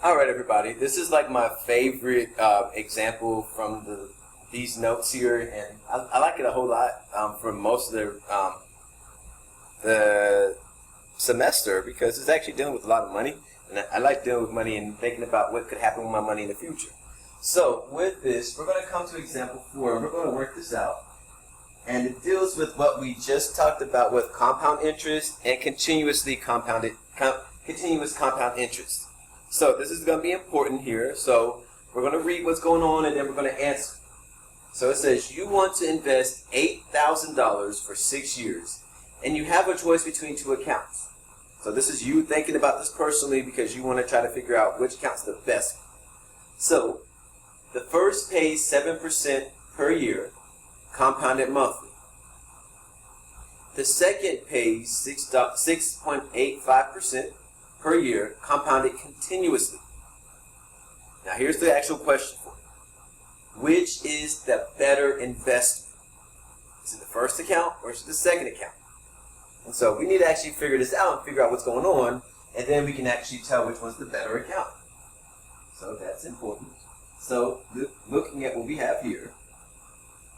All right, everybody. This is like my favorite example from these notes here, and I like it a whole lot for most of the semester because it's actually dealing with a lot of money, and I like dealing with money and thinking about what could happen with my money in the future. So with this, we're going to come to example 4, and we're going to work this out. And it deals with what we just talked about with compound interest and continuous compound interest. So this is going to be important here. So we're going to read what's going on, and then we're going to answer. So it says you want to invest $8,000 for 6 years, and you have a choice between 2 accounts. So this is you thinking about this personally because you want to try to figure out which account's the best. So the first pays 7% per year, compounded monthly. The second pays 6.85% per year, compounded continuously. Now here's the actual question for you. Which is the better investment? Is it the first account or is it the second account? And so we need to actually figure this out and figure out what's going on, and then we can actually tell which one's the better account. So that's important. So looking at what we have here,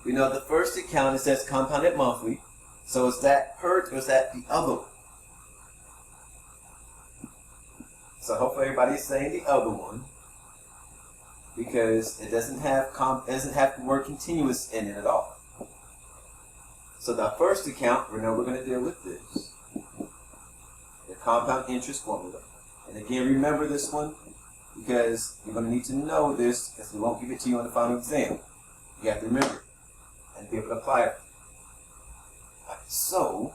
we know the first account, it says compounded monthly. So is that PERT or is that the other one? So hopefully everybody's saying the other one because it doesn't have the word continuous in it at all. So the first account, we know we're going to deal with this, the compound interest formula. And again, remember this one because you're going to need to know this because we won't give it to you on the final exam. You have to remember it and be able to apply it. Right, so,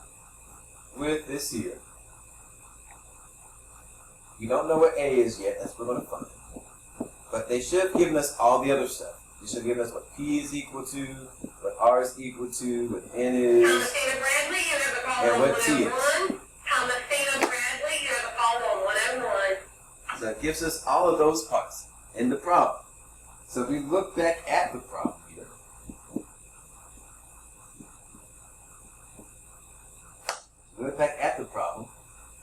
with this here, you don't know what A is yet, that's what we're going to find. But they should have given us all the other stuff. They should have given us what P is equal to, what R is equal to, what N is, Thomasina Bradley, you have a call and on what T is. 101. Thomasina Bradley, you have a call on 101. So it gives us all of those parts in the problem. So if we look back at the problem here,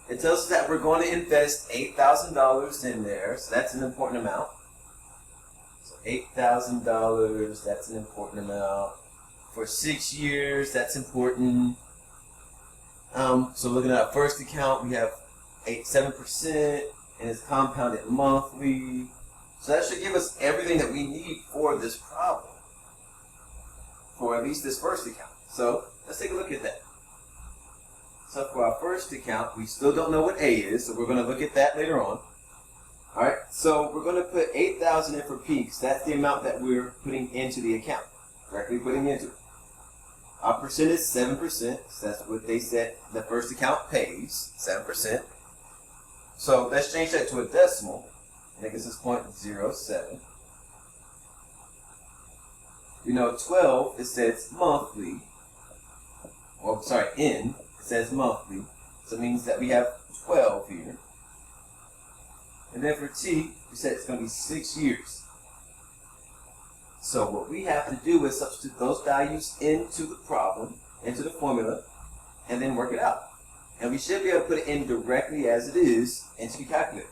it tells us that we're going to invest $8,000 in there, so that's an important amount. So $8,000, that's an important amount. For 6 years, that's important. So looking at our first account, we have 7%, and it's compounded monthly. So that should give us everything that we need for this problem, for at least this first account. So let's take a look at that. So for our first account, we still don't know what A is, so we're going to look at that later on. Alright, so we're going to put 8,000 in for P, because that's the amount that we're putting into the account, directly putting into it. Our percent is 7%, so that's what they said the first account pays, 7%. So let's change that to a decimal, and it gives us 0.07. We know 12, it says monthly, or sorry, N. It says monthly, so it means that we have 12 here. And then for T, we said it's going to be 6 years. So what we have to do is substitute those values into the problem, into the formula, and then work it out. And we should be able to put it in directly as it is into the calculator.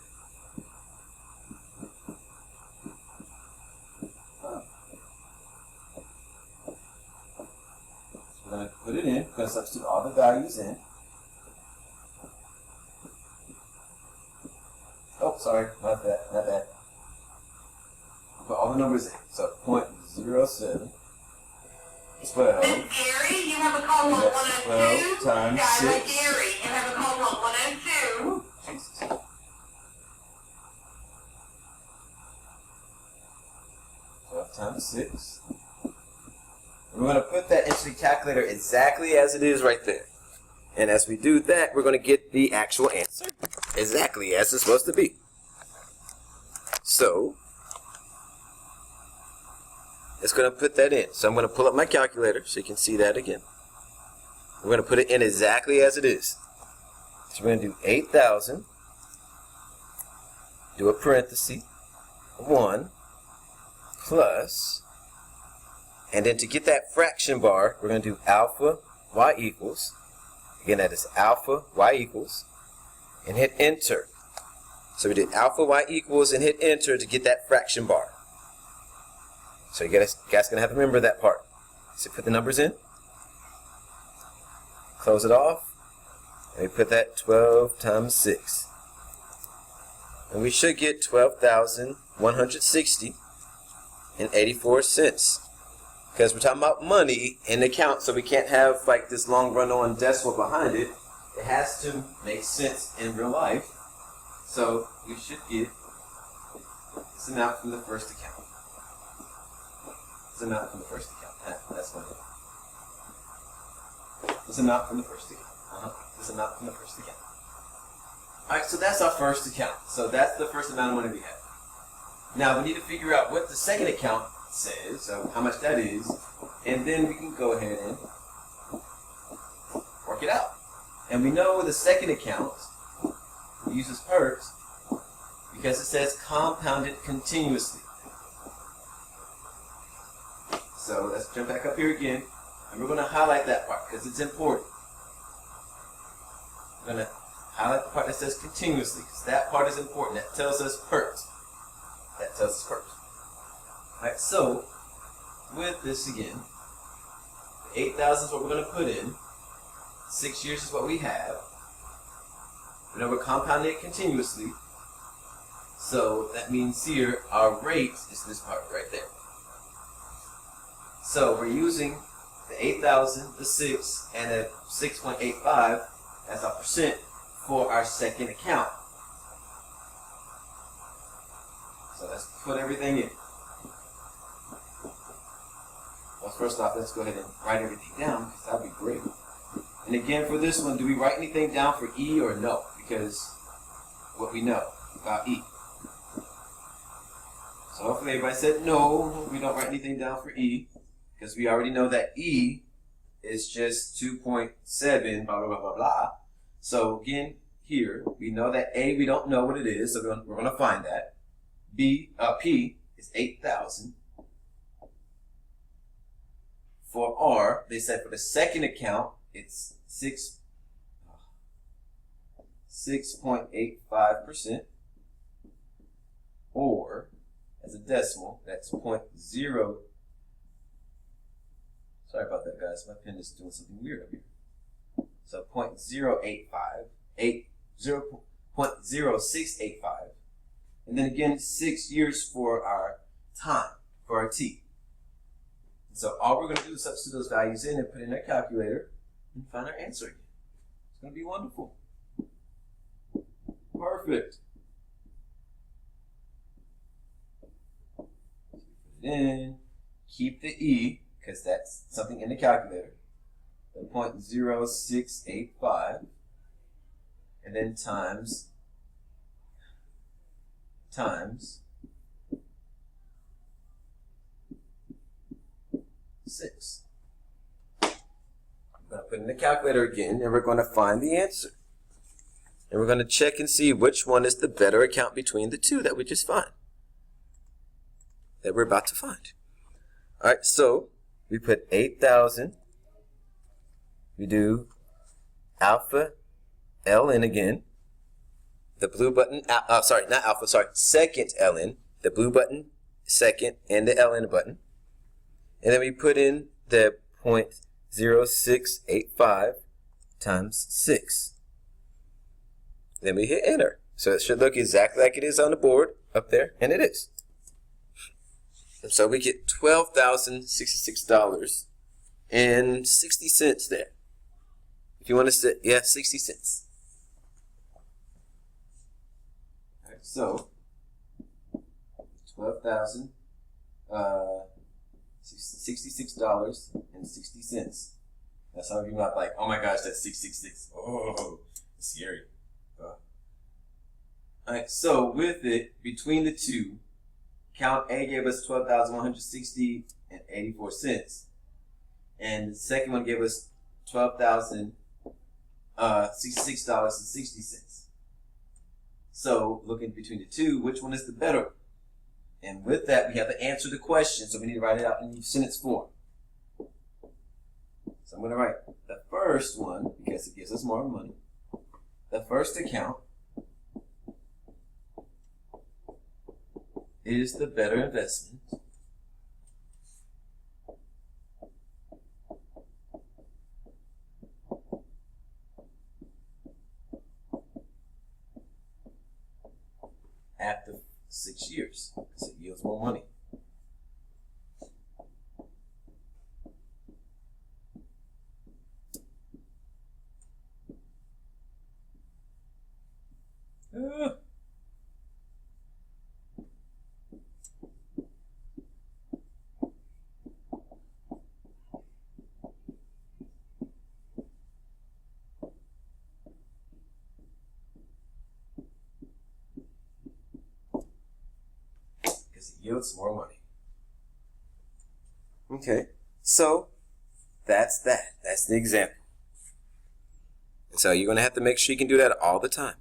We're going to put it in, we're going to substitute all the values in. Oh, sorry, not that. Put all the numbers in. So 0.07, 12. Gary, you have a call on 102. 12 times 6. Gary, you have a call on 102. Jesus. 12 times 6. We're going to put that into the calculator exactly as it is right there. And as we do that, we're going to get the actual answer exactly as it's supposed to be. So, it's going to put that in. So I'm going to pull up my calculator so you can see that again. We're going to put it in exactly as it is. So we're going to do 8,000, do a parenthesis, 1, plus, and then to get that fraction bar, we're going to do alpha y equals. Again, that is alpha y equals, and hit enter. So we did alpha y equals and hit enter to get that fraction bar. So you guys gonna have to remember that part. So put the numbers in, close it off, and we put that 12 times 6. And we should get 12,160 and 84 cents. Because we're talking about money in the account, so we can't have like this long run-on decimal behind it. It has to make sense in real life. So we should get this amount from the first account. This amount from the first account. That's funny. This amount from the first account. This amount from the first account. Alright, so that's our first account. So that's the first amount of money we have. Now we need to figure out what the second account says, so how much that is, and then we can go ahead and work it out. And we know the second account uses PERT because it says compounded continuously. So let's jump back up here again, and we're going to highlight that part because it's important. We're going to highlight the part that says continuously because that part is important. That tells us PERT. That tells us PERT. Alright, so with this again, 8,000 is what we're going to put in. 6 years is what we have. We know we're compounding it continuously. So that means here our rate is this part right there. So we're using the 8,000, the 6, and the 6.85 as our percent for our second account. So let's put everything in. Well, first off, let's go ahead and write everything down because that would be great. And again, for this one, do we write anything down for E or no? Because what we know about E. So hopefully everybody said no, we don't write anything down for E because we already know that E is just 2.7, blah, blah, blah, blah, blah. So again, here, we know that A, we don't know what it is, so we're going to find that. P is 8,000. For R, they said for the second account, it's 6.85%, or as a decimal, that's 0.0. Sorry about that, guys. My pen is doing something weird up here. So 0.0685, and then again 6 years for our time, for our T. So all we're going to do is substitute those values in and put in our calculator and find our answer again. It's going to be wonderful. Perfect. Put it in. Keep the E, because that's something in the calculator. The 0.0685. And then times 6. I'm going to put in the calculator again, and we're going to find the answer. And we're going to check and see which one is the better account between the two that we just find. That we're about to find. Alright, so we put 8,000. We do alpha ln again. The blue button, second ln. The blue button, second, and the ln button. And then we put in the 0.0685 times 6. Then we hit enter. So it should look exactly like it is on the board up there, and it is. And so we get $12,066.60 there. If you want to say, yeah, 60 cents. All right, so $12,066.60. Now some of you might be like, oh my gosh, that's 666. Oh, it's scary. All right, so with it, between the two, count A gave us $12,160 and 84 cents, and the second one gave us $12,066.60. So looking between the two, which one is the better? And with that, we have to answer the question, so we need to write it out in sentence form. So I'm going to write the first one, because it gives us more money. The first account is the better investment? After 6 years, because it yields more money. Because it yields more money. Okay, so that's that. That's the example. And so you're going to have to make sure you can do that all the time.